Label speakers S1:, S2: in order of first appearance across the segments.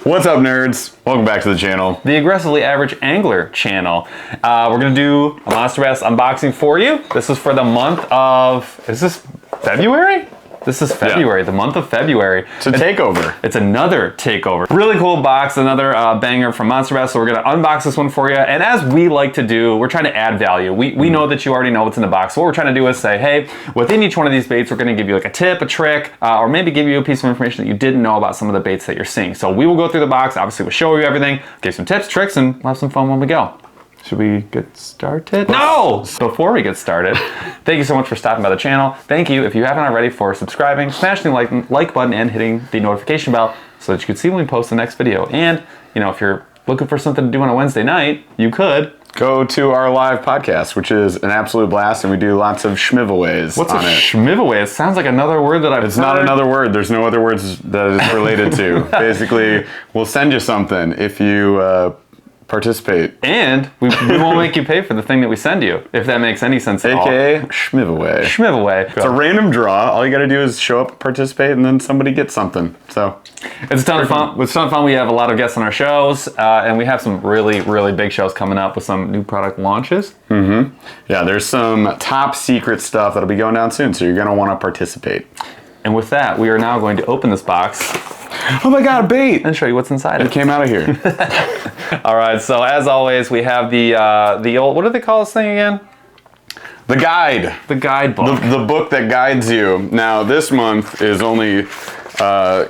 S1: What's up, nerds? Welcome back to the channel.
S2: The Aggressively Average Angler channel. We're gonna do a Monster Bass unboxing for you. This is for the month of, is this February? This is February, the month of February.
S1: It's a takeover.
S2: It's another takeover. Really cool box, another banger from Monster Bass. So we're gonna unbox this one for you. And as we like to do, we're trying to add value. We know that you already know what's in the box. So what we're trying to do is say, hey, within each one of these baits, we're gonna give you like a tip, a trick, or maybe give you a piece of information that you didn't know about some of the baits that you're seeing. So we will go through the box, obviously we'll show you everything, give some tips, tricks, and we'll have some fun when we go. Should we get started? No! Before we get started, thank you so much for stopping by the channel. Thank you, if you haven't already, for subscribing, smashing the like button, and hitting the notification bell so that you can see when we post the next video. And, you know, if you're looking for something to do on a Wednesday night, you could
S1: go to our live podcast, which is an absolute blast, and we do lots of schmivaways.
S2: What's a schmivaway? It sounds like another word that I've heard.
S1: It's not another word. There's no other words that it's related to. Basically, we'll send you something if you participate.
S2: And we won't make you pay for the thing that we send you, if that makes any sense at all.
S1: AKA schmivaway.
S2: Schmivaway.
S1: It's a random draw. All you gotta do is show up, participate, and then somebody gets something. So
S2: it's a ton of fun. It's a ton of fun. We have a lot of guests on our shows, and we have some really, really big shows coming up with some new product launches.
S1: Mm-hmm. Yeah, there's some top secret stuff that'll be going down soon, so you're gonna wanna participate.
S2: And with that, we are now going to open this box.
S1: Oh my God, a bait!
S2: And show you what's inside
S1: it. Came out of here.
S2: All right, so as always, we have the old, what do they call this thing again?
S1: The guide.
S2: The guidebook.
S1: The book that guides you. Now, this month is only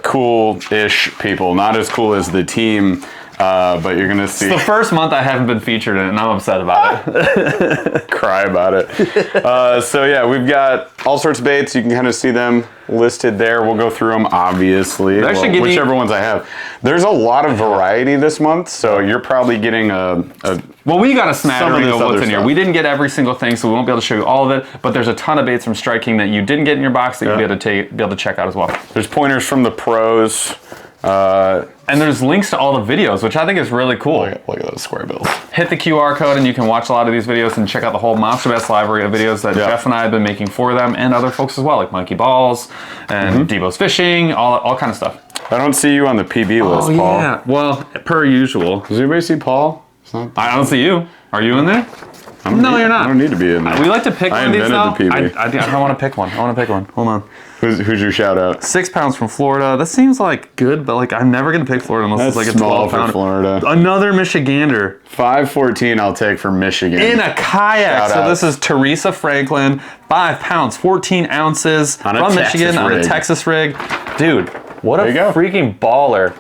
S1: cool-ish people, not as cool as the team, but you're gonna see.
S2: It's the first month I haven't been featured in it, and I'm upset about it.
S1: Cry about it. So yeah, we've got all sorts of baits. You can kind of see them listed there. We'll go through them, obviously. Well, whichever ones I have. There's a lot of variety this month, so you're probably getting
S2: well, we got a smattering of what's in here. We didn't get every single thing, so we won't be able to show you all of it, but there's a ton of baits from Striking that you didn't get in your box that you'll be able to check out as well.
S1: There's pointers from the pros.
S2: And there's links to all the videos, which I think is really cool.
S1: Look at those square bills.
S2: Hit the QR code and you can watch a lot of these videos and check out the whole Monster Bass library of videos that Jeff and I have been making for them, and other folks as well, like Monkey Balls and BuzBe, all kind of stuff.
S1: I don't see you on the PB list, Paul.
S2: Yeah, well, per usual.
S1: Does anybody see Paul?
S2: I don't see you. Are you in there? No, you're not.
S1: I don't need to be in there.
S2: We like to pick one of these now.
S1: The PB.
S2: I don't want to pick one. I want to pick one. Hold on.
S1: Who's your shout out?
S2: 6 pounds from Florida. That seems like good, but like I'm never gonna pick Florida unless it's like a 12 pound.
S1: For Florida.
S2: Another Michigander.
S1: 514 I'll take for Michigan.
S2: In a kayak. So this is Teresa Franklin, 5 pounds, 14 ounces from Michigan on a Texas rig. Dude, what a freaking baller.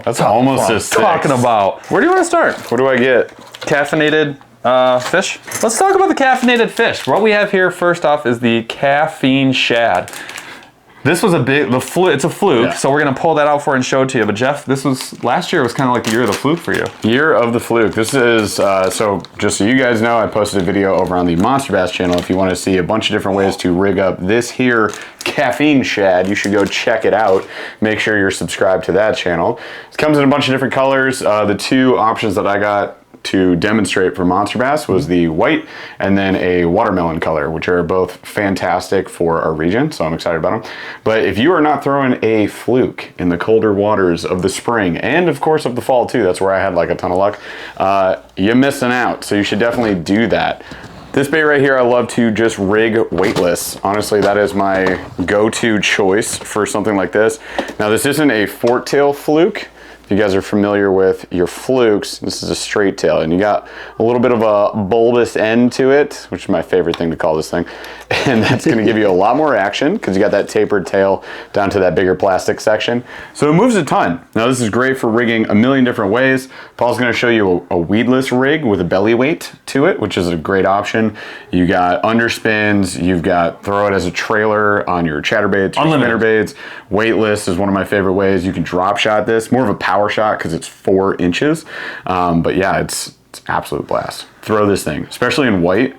S1: That's almost a 6.
S2: Talking about. Where do you want to start?
S1: What do I get?
S2: Caffeinated fish. Let's talk about the caffeinated fish. What we have here first off is the caffeine shad. This was it's a fluke, so we're gonna pull that out for and show it to you. But Jeff, last year was kind of like the year of the fluke for you.
S1: Year of the fluke. This is, so just so you guys know, I posted a video over on the Monster Bass channel. If you want to see a bunch of different ways to rig up this here caffeine shad, you should go check it out. Make sure you're subscribed to that channel. It comes in a bunch of different colors. The 2 options that I got to demonstrate for Monster Bass was the white and then a watermelon color, which are both fantastic for our region, so I'm excited about them. But if you are not throwing a fluke in the colder waters of the spring, and of course of the fall too, that's where I had like a ton of luck, you're missing out, so you should definitely do that. This bait right here, I love to just rig weightless. Honestly, that is my go-to choice for something like this. Now, this isn't a fork tail fluke. If you guys are familiar with your flukes, this is a straight tail, and you got a little bit of a bulbous end to it, which is my favorite thing to call this thing. And that's gonna give you a lot more action because you got that tapered tail down to that bigger plastic section. So it moves a ton. Now this is great for rigging a million different ways. Paul's gonna show you a weedless rig with a belly weight to it, which is a great option. You got underspins, you've got throw it as a trailer on your chatterbaits, your spinnerbaits. Weightless is one of my favorite ways. You can drop shot this, more of a power shot because it's 4 inches. But yeah, it's absolute blast. Throw this thing, especially in white,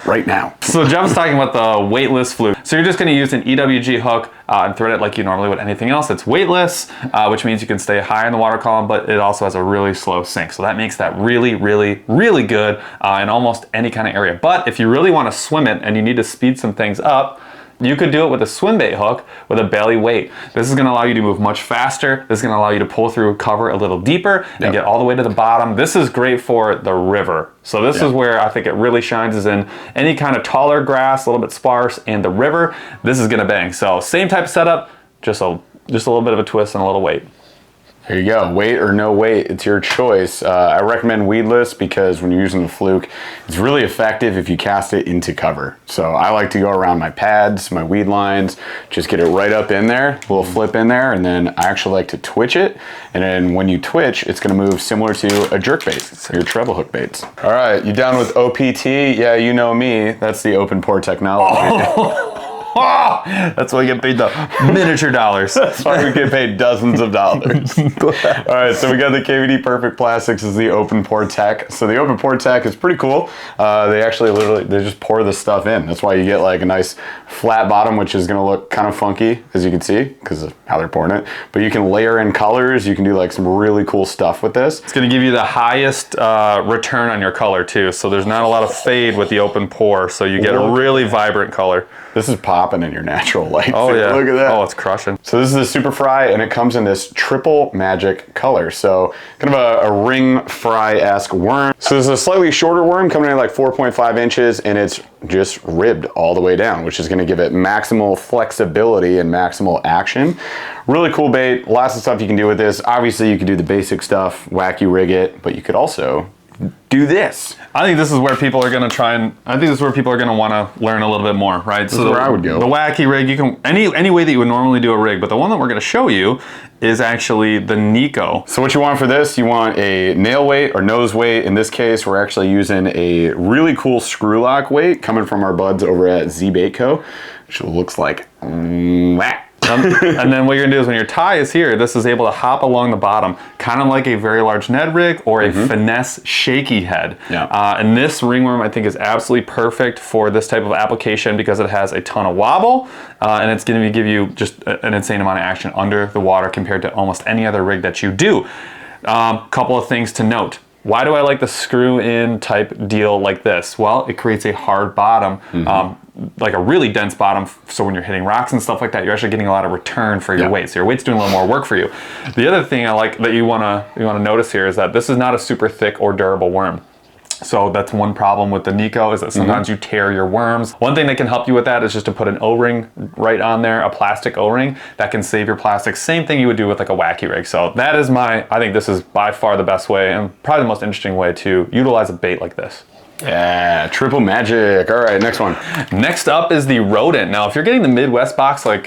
S1: right now.
S2: So Jeff was talking about the weightless fluke. So you're just gonna use an EWG hook and thread it like you normally would anything else. It's weightless, which means you can stay high in the water column, but it also has a really slow sink. So that makes that really, really, really good in almost any kind of area. But if you really wanna swim it and you need to speed some things up, You could do it with a swim bait hook with a belly weight. This is gonna allow you to move much faster. This is gonna allow you to pull through cover a little deeper and get all the way to the bottom. This is great for the river. So this is where I think it really shines, is in any kind of taller grass, a little bit sparse, and the river. This is gonna bang. So same type of setup, just a little bit of a twist and a little weight.
S1: There you go. Weight or no weight, it's your choice. I recommend weedless because when you're using the fluke, it's really effective if you cast it into cover. So I like to go around my pads, my weed lines, just get it right up in there, a little flip in there, and then I actually like to twitch it. And then when you twitch, it's gonna move similar to a jerk bait, your treble hook baits. All right, you down with OPT? Yeah, you know me. That's the open pore technology.
S2: Oh, that's why we get paid the miniature dollars.
S1: That's why we get paid dozens of dollars. All right, so we got the KVD Perfect Plastics is the open pour tech. So the open pour tech is pretty cool. They actually they just pour this stuff in. That's why you get like a nice flat bottom, which is gonna look kind of funky, as you can see, because of how they're pouring it. But you can layer in colors. You can do like some really cool stuff with this.
S2: It's gonna give you the highest return on your color too. So there's not a lot of fade with the open pour. So you get a really vibrant color.
S1: This is popping in your natural light.
S2: Oh yeah,
S1: look at that.
S2: Oh, it's crushing.
S1: So this is the Super Fry, and it comes in this triple magic color. So kind of a ring fry-esque worm. So this is a slightly shorter worm coming in like 4.5 inches, and it's just ribbed all the way down, which is gonna give it maximal flexibility and maximal action. Really cool bait, lots of stuff you can do with this. Obviously you could do the basic stuff, wacky rig it, but you could also do this.
S2: I think this is where people are gonna wanna learn a little bit more, right?
S1: This is where I would go.
S2: The wacky rig, you can, any way that you would normally do a rig, but the one that we're gonna show you is actually the Nico.
S1: So what you want for this, you want a nail weight or nose weight. In this case, we're actually using a really cool screw lock weight coming from our buds over at Z Bait Co, which looks like that.
S2: And then what you're gonna do is when your tie is here, this is able to hop along the bottom, kind of like a very large Ned rig or a finesse shaky head.
S1: Yeah.
S2: And this ringworm I think is absolutely perfect for this type of application because it has a ton of wobble and it's gonna give you just an insane amount of action under the water compared to almost any other rig that you do. Couple of things to note. Why do I like the screw in type deal like this? Well, it creates a hard bottom, like a really dense bottom. So when you're hitting rocks and stuff like that, you're actually getting a lot of return for your weight. So your weight's doing a little more work for you. The other thing I like that you wanna notice here is that this is not a super thick or durable worm. So that's one problem with the Nico, is that sometimes you tear your worms. One thing that can help you with that is just to put an O-ring right on there, a plastic O-ring that can save your plastic. Same thing you would do with like a wacky rig. So that is I think this is by far the best way and probably the most interesting way to utilize a bait like this.
S1: Yeah, triple magic. All right, next one.
S2: Next up is the rodent. Now, if you're getting the Midwest box like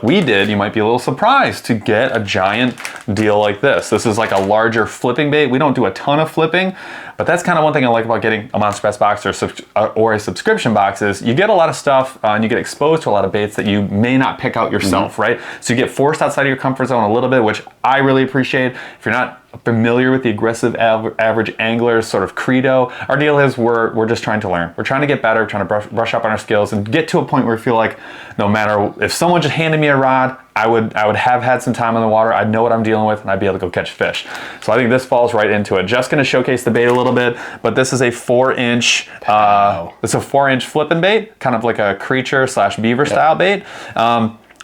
S2: we did, you might be a little surprised to get a giant deal like this. This is like a larger flipping bait. We don't do a ton of flipping, but that's kind of one thing I like about getting a MonsterBass box or a subscription box is you get a lot of stuff and you get exposed to a lot of baits that you may not pick out yourself, right? So you get forced outside of your comfort zone a little bit, which I really appreciate. If you're not familiar with the aggressive average angler's sort of credo, our deal is we're just trying to learn. We're trying to get better, trying to brush up on our skills and get to a point where we feel like no matter if someone just handed me a rod, I would have had some time in the water, I'd know what I'm dealing with, and I'd be able to go catch fish. So I think this falls right into it. Just gonna showcase the bait a little bit, but this is a 4-inch, it's a 4-inch flipping bait, kind of like a creature / beaver style bait.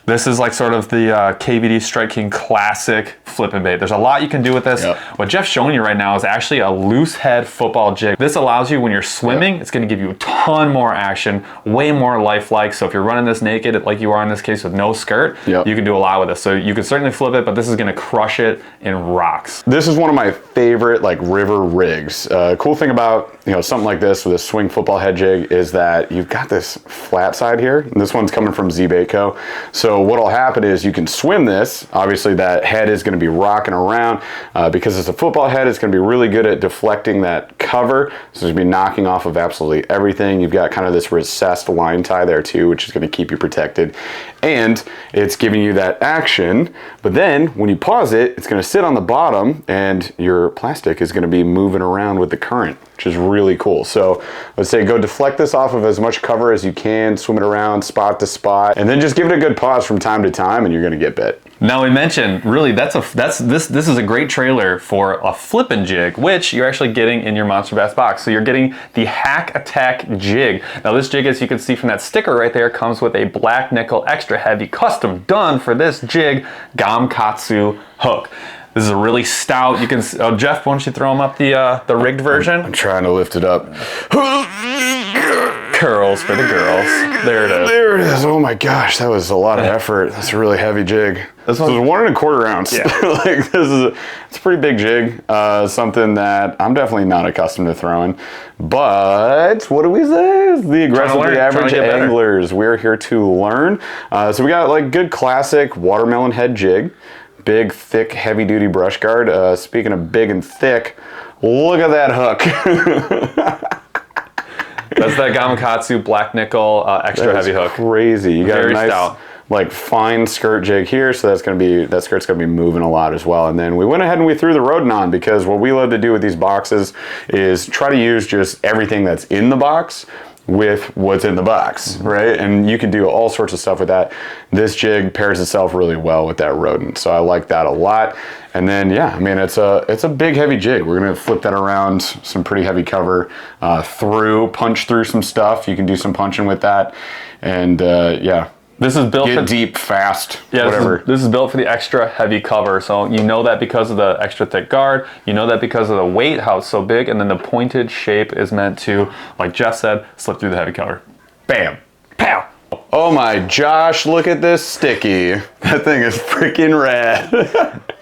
S2: This is like sort of the KVD Strike King classic flipping bait. There's a lot you can do with this. What Jeff's showing you right now is actually a loose head football jig. This allows you when you're swimming, it's gonna give you a ton more action, way more lifelike. So if you're running this naked, like you are in this case with no skirt, you can do a lot with this. So you can certainly flip it, but this is gonna crush it in rocks.
S1: This is one of my favorite like river rigs. Cool thing about something like this with a swing football head jig is that you've got this flat side here. And this one's coming from Z Bait Co. So what'll happen is you can swim this. Obviously that head is going to be rocking around because it's a football head. It's going to be really good at deflecting that cover. So it's going to be knocking off of absolutely everything. You've got kind of this recessed line tie there too, which is going to keep you protected. And it's giving you that action. But then when you pause it, it's going to sit on the bottom and your plastic is going to be moving around with the current, which is really cool. So let's say go deflect this off of as much cover as you can, swim it around spot to spot, and then just give it a good pause from time to time and you're gonna get bit.
S2: Now we mentioned, really, this is a great trailer for a flippin' jig, which you're actually getting in your Monster Bass box. So you're getting the Hack Attack jig. Now this jig, as you can see from that sticker right there, comes with a black nickel extra heavy custom done for this jig Gamakatsu hook. This is a really stout. You can, Jeff, why don't you throw him up the rigged version?
S1: I'm trying to lift it up.
S2: Curls for the girls. There it is.
S1: There it is. Oh my gosh, that was a lot of effort. That's a really heavy jig. This one's 1 1/4 ounce. Yeah. Like it's a pretty big jig. Something that I'm definitely not accustomed to throwing. But what do we say? The aggressively average anglers. We're here to learn. So we got like good classic watermelon head jig. Big, thick, heavy-duty brush guard. Speaking of big and thick, look at that hook.
S2: That's that Gamakatsu black nickel extra heavy hook.
S1: Crazy. You got
S2: Very
S1: a nice,
S2: stout.
S1: like fine skirt jig here, so that skirt's gonna be moving a lot as well. And then we went ahead and we threw the rodent on, because what we love to do with these boxes is try to use just everything that's in the box with what's in the box, right? And you can do all sorts of stuff with that. This jig pairs itself really well with that rodent, so I like that a lot. And then yeah, I mean, it's a big heavy jig. We're gonna flip that around, some pretty heavy cover, punch through some stuff. You can do some punching with that, and yeah.
S2: This is built
S1: Get deep, fast,
S2: yeah,
S1: whatever.
S2: This is built for the extra heavy cover. So you know that because of the extra thick guard, you know that because of the weight, how it's so big, and then the pointed shape is meant to, like Jeff said, slip through the heavy cover. Bam, pow.
S1: Oh my Josh, look at this sticky. That thing is freaking rad.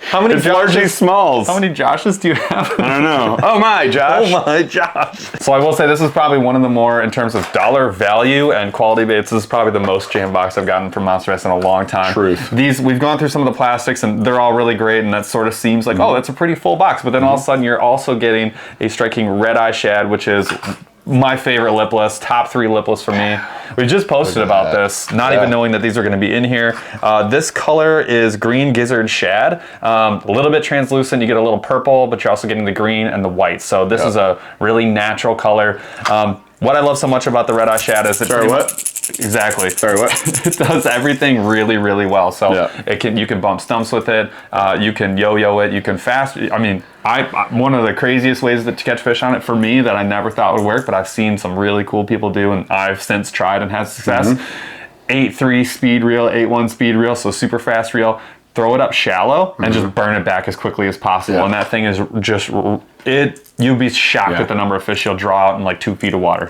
S2: How many
S1: largely smalls.
S2: How many Joshes do you have?
S1: I don't know. Oh my Josh.
S2: Oh my Josh. So I will say this is probably one of the more, in terms of dollar value and quality baits, this is probably the most jam box I've gotten from Monster Bass in a long time.
S1: Truth.
S2: We've gone through some of the plastics and they're all really great, and that sort of seems like, oh, that's a pretty full box. But then all of a sudden you're also getting a striking red eye shad, which is my favorite lipless, top 3 lipless for me. We just posted about this, not even knowing that these are going to be in here. This color is green gizzard shad, a little bit translucent. You get a little purple, but you're also getting the green and the white. So this is a really natural color. What I love so much about the red eye shad is exactly.
S1: Sorry, what?
S2: It does everything really, really well. So you can bump stumps with it. You can yo-yo it. You can fast. I mean, one of the craziest ways to catch fish on it for me that I never thought would work, but I've seen some really cool people do, and I've since tried and had success. 8.3 speed reel, 8.1 speed reel, so super fast reel. Throw it up shallow and just burn it back as quickly as possible. And that thing is just you'd be shocked at the number of fish you'll draw out in like 2 feet of water.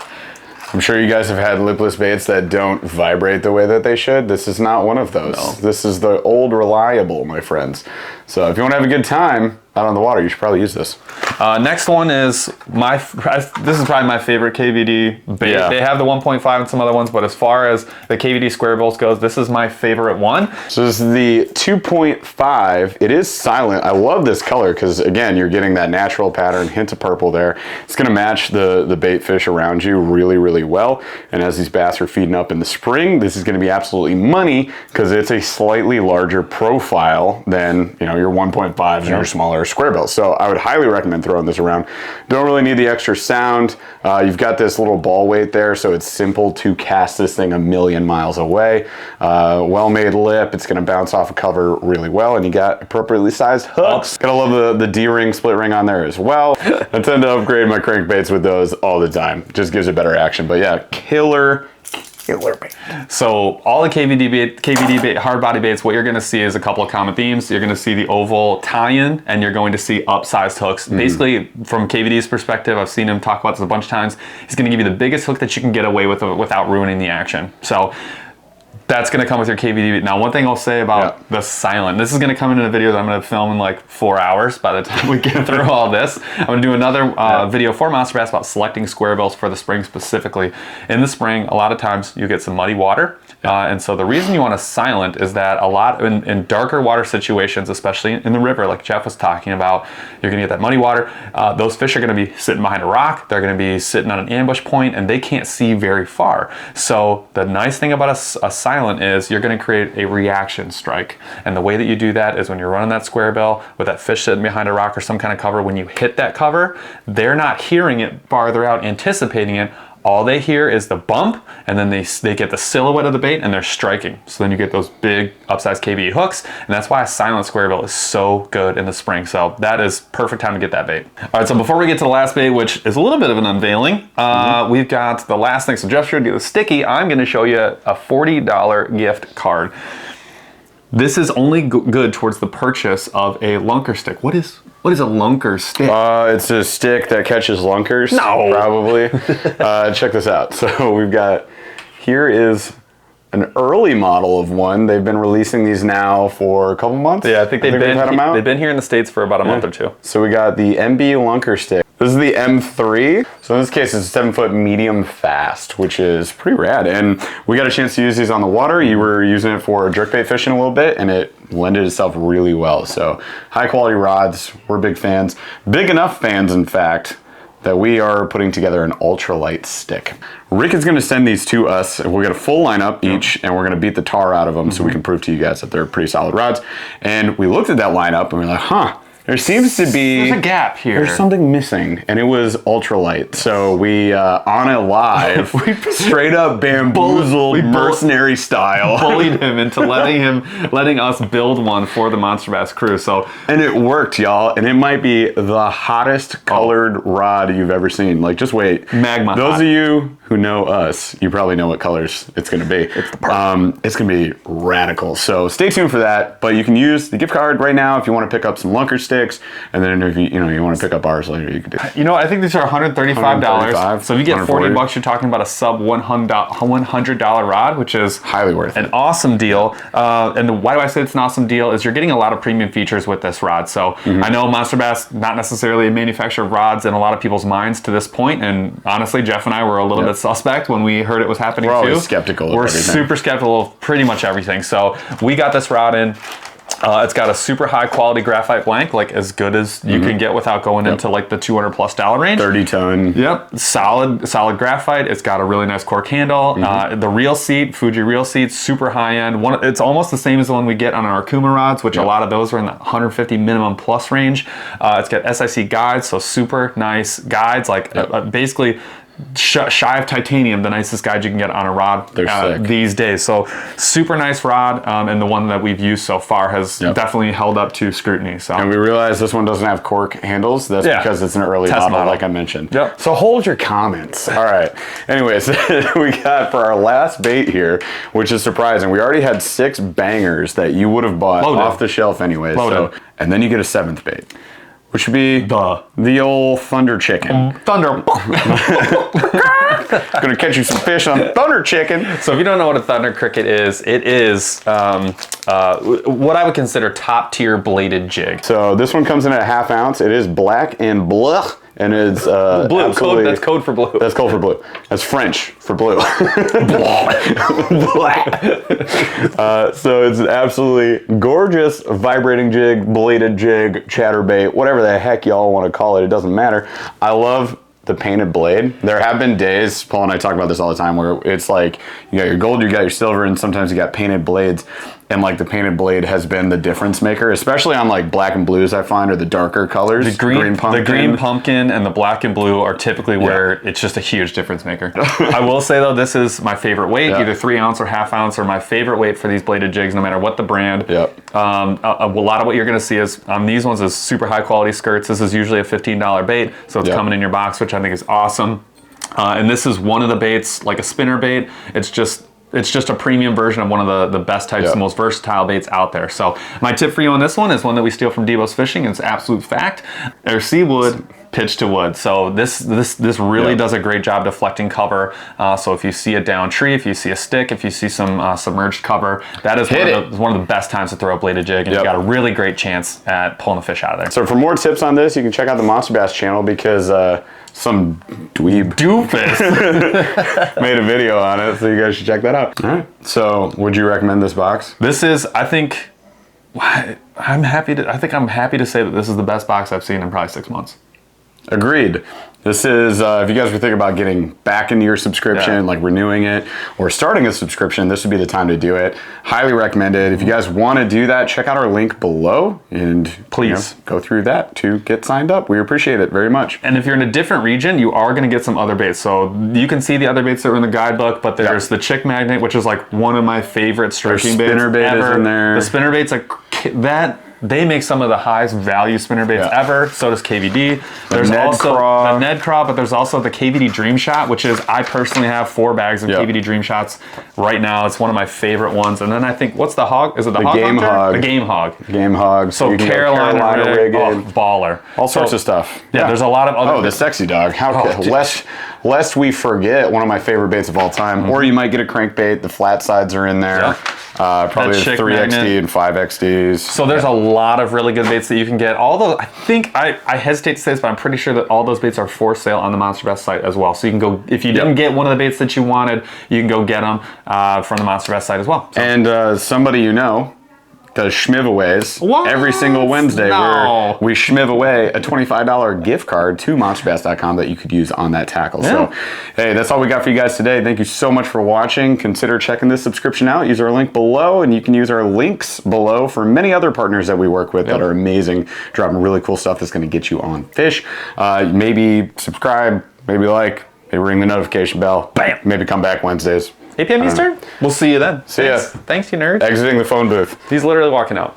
S1: I'm sure you guys have had lipless baits that don't vibrate the way that they should. This is not one of those. No. This is the old reliable, my friends. So if you want to have a good time out on the water, you should probably use this.
S2: Next one is this is probably my favorite KVD bait. They have the 1.5 and some other ones, but as far as the KVD square bills goes, this is my favorite one.
S1: So this is the 2.5. It is silent. I love this color because, again, you're getting that natural pattern, hint of purple there. It's going to match the bait fish around you really, really well. And as these bass are feeding up in the spring, this is going to be absolutely money because it's a slightly larger profile than, you know, your 1.5s and your smaller square bills. So I would highly recommend throwing this around. Don't really need the extra sound. You've got this little ball weight there, so it's simple to cast this thing a million miles away. Well-made lip. It's going to bounce off a cover really well, and you got appropriately sized hooks. Gotta love the D-ring, split ring on there as well. I tend to upgrade my crankbaits with those all the time. Just gives it better action. But yeah, killer bait.
S2: So all the KVD bait, hard body baits, what you're going to see is a couple of common themes. You're going to see the oval tie-in, and you're going to see upsized hooks. Basically, from KVD's perspective, I've seen him talk about this a bunch of times. He's going to give you the biggest hook that you can get away with without ruining the action. So that's going to come with your KVD bait. Now, one thing I'll say about the silent, this is going to come in a video that I'm going to film in like 4 hours by the time we get through all this. I'm going to do another video for Monster Bass about selecting square bills for the spring specifically. In the spring, a lot of times you get some muddy water. And so the reason you want a silent is that a lot in darker water situations, especially in the river, like Jeff was talking about, you're going to get that muddy water. Those fish are going to be sitting behind a rock. They're going to be sitting on an ambush point, and they can't see very far. So the nice thing about a silent is you're going to create a reaction strike. And the way that you do that is when you're running that square bill with that fish sitting behind a rock or some kind of cover, when you hit that cover, they're not hearing it farther out, anticipating it. all they hear is the bump, and then they get the silhouette of the bait, and they're striking. So then you get those big upsized KBE hooks, and that's why a silent square bill is so good in the spring. So that is perfect time to get that bait. All right, so before we get to the last bait, which is a little bit of an unveiling, we've got the last thing. So Jeff showed you the sticky. I'm going to show you a $40 gift card. This is only good towards the purchase of a lunker stick. What is a lunker stick?
S1: It's a stick that catches lunkers.
S2: No.
S1: Probably. Check this out. So we've got, here is an early model of one. They've been releasing these now for a couple months.
S2: Yeah, I think they've
S1: been
S2: been here in the States for about a month or two.
S1: So we got the MB lunker stick. This is the M3. So in this case, it's a 7-foot medium fast, which is pretty rad. And we got a chance to use these on the water. You were using it for jerkbait fishing a little bit, and it lended itself really well. So high quality rods, we're big fans. Big enough fans, in fact, that we are putting together an ultralight stick. Rick is gonna send these to us. We'll get a full lineup each, and we're gonna beat the tar out of them so we can prove to you guys that they're pretty solid rods. And we looked at that lineup and we're like, huh, there seems to be...
S2: There's a gap here.
S1: There's something missing, and it was ultralight. So we, on a live, straight up bamboozled mercenary style.
S2: Bullied him into letting us build one for the Monster Bass crew. So,
S1: and it worked, y'all. And it might be the hottest colored rod you've ever seen. Like, just wait.
S2: Magma
S1: Those
S2: hot.
S1: of you who know us, you probably know what colors it's gonna be.
S2: It's the part.
S1: It's gonna be radical. So stay tuned for that. But you can use the gift card right now if you want to pick up some lunker sticks. And then if you want to pick up ours later, you can do it.
S2: You know, I think these are $135.
S1: $135,
S2: So if you get 40
S1: $140.
S2: bucks, you're talking about a sub $100 rod, which is
S1: Highly worth
S2: an
S1: it.
S2: awesome deal. And why do I say it's an awesome deal is you're getting a lot of premium features with this rod. So I know Monster Bass, not necessarily a manufacturer of rods in a lot of people's minds to this point. And honestly, Jeff and I were a little bit suspect when we heard it was happening.
S1: We're
S2: too.
S1: always skeptical of
S2: We're
S1: everything.
S2: super skeptical of pretty much everything. So we got this rod in. It's got a super high quality graphite blank, like as good as you can get without going into like the $200+ range.
S1: 30 ton.
S2: Yep, solid graphite. It's got a really nice cork handle. The reel seat, Fuji reel seat, super high end. It's almost the same as the one we get on our Akuma rods, which a lot of those are in the 150 minimum plus range. It's got SIC guides, so super nice guides, like basically shy of titanium, the nicest guide you can get on a rod these days. So super nice rod, and the one that we've used so far has definitely held up to scrutiny. So,
S1: and we realize this one doesn't have cork handles. That's because it's an early model, like I mentioned.
S2: Yep.
S1: So hold your comments. All right. Anyways, we got for our last bait here, which is surprising. We already had 6 bangers that you would have bought off the shelf anyways. So, and then you get a 7th bait, which would be the old Thunder Chicken.
S2: Thunder.
S1: Gonna catch you some fish on Thunder Chicken.
S2: So if you don't know what a Thunder Cricket is, it is what I would consider top tier bladed jig.
S1: So this one comes in at ½ ounce. It is black and bleu. And it's
S2: blue. That's code for blue.
S1: That's code for blue. That's French for blue. So it's an absolutely gorgeous vibrating jig, bladed jig, chatterbait, whatever the heck y'all want to call it. It doesn't matter. I love the painted blade. There have been days, Paul and I talk about this all the time, where it's like you got your gold, you got your silver, and sometimes you got painted blades. And like the painted blade has been the difference maker, especially on like black and blues, I find, or the darker colors.
S2: The green pumpkin and the black and blue are typically where it's just a huge difference maker. I will say though, this is my favorite weight, either 3 ounce or ½ ounce, or my favorite weight for these bladed jigs, no matter what the brand. A lot of what you're gonna see is on these ones is super high quality skirts. This is usually a $15 bait, so it's coming in your box, which I think is awesome. And this is one of the baits, like a spinner bait. It's just a premium version of one of the best types, the most versatile baits out there. So my tip for you on this one is one that we steal from Buzbe Fishing. It's absolute fact. Air seawood, pitch to wood. So this really does a great job deflecting cover. So if you see a down tree, if you see a stick, if you see some submerged cover, that is one of the best times to throw a bladed jig, and you've got a really great chance at pulling a fish out of there.
S1: So for more tips on this, you can check out the Monster Bass channel, because some dweeb
S2: doofus
S1: made a video on it, so you guys should check that out. All right. So would you recommend this box?
S2: This is, I think I'm happy to say that this is the best box I've seen in probably 6 months.
S1: Agreed. This is, if you guys were thinking about getting back into your subscription, like renewing it or starting a subscription, this would be the time to do it. Highly recommended. If you guys want to do that, check out our link below and
S2: please
S1: go through that to get signed up. We appreciate it very much.
S2: And if you're in a different region, you are going to get some other baits. So you can see the other baits that are in the guidebook, but there's the chick magnet, which is like one of my favorite striking baits
S1: spinner bait
S2: ever.
S1: is in there.
S2: The spinner baits, like that. They make some of the highest value spinner baits ever. So does KVD. There's also the Ned Craw, but there's also the KVD Dream Shot, which is, I personally have 4 bags of KVD Dream Shots right now. It's one of my favorite ones. And then I think, what's the hog? Is it the hog?
S1: Game Hog.
S2: The Game Hog.
S1: Game Hog.
S2: So Carolina rig, baller.
S1: All sorts of stuff.
S2: Yeah, there's a lot of other.
S1: Oh, the sexy dog. Lest we forget one of my favorite baits of all time. Or you might get a crankbait. The flat sides are in there. Probably 3XD and 5XDs. So
S2: there's a lot of really good baits that you can get. All those, I think, I hesitate to say this, but I'm pretty sure that all those baits are for sale on the MonsterBass site as well. So you can go, if you didn't get one of the baits that you wanted, you can go get them from the MonsterBass site as well. So.
S1: And somebody you know does schmivaways every single Wednesday where we schmiv away a $25 gift card to monsterbass.com that you could use on that tackle. So, hey, that's all we got for you guys today. Thank you so much for watching. Consider checking this subscription out. Use our link below, and you can use our links below for many other partners that we work with that are amazing, dropping really cool stuff that's going to get you on fish. Maybe subscribe, maybe like, maybe ring the notification bell. Bam! Maybe come back Wednesdays.
S2: 8 p.m. Eastern? We'll see you then.
S1: See ya.
S2: Thanks, you nerds.
S1: Exiting the phone booth.
S2: He's literally walking out.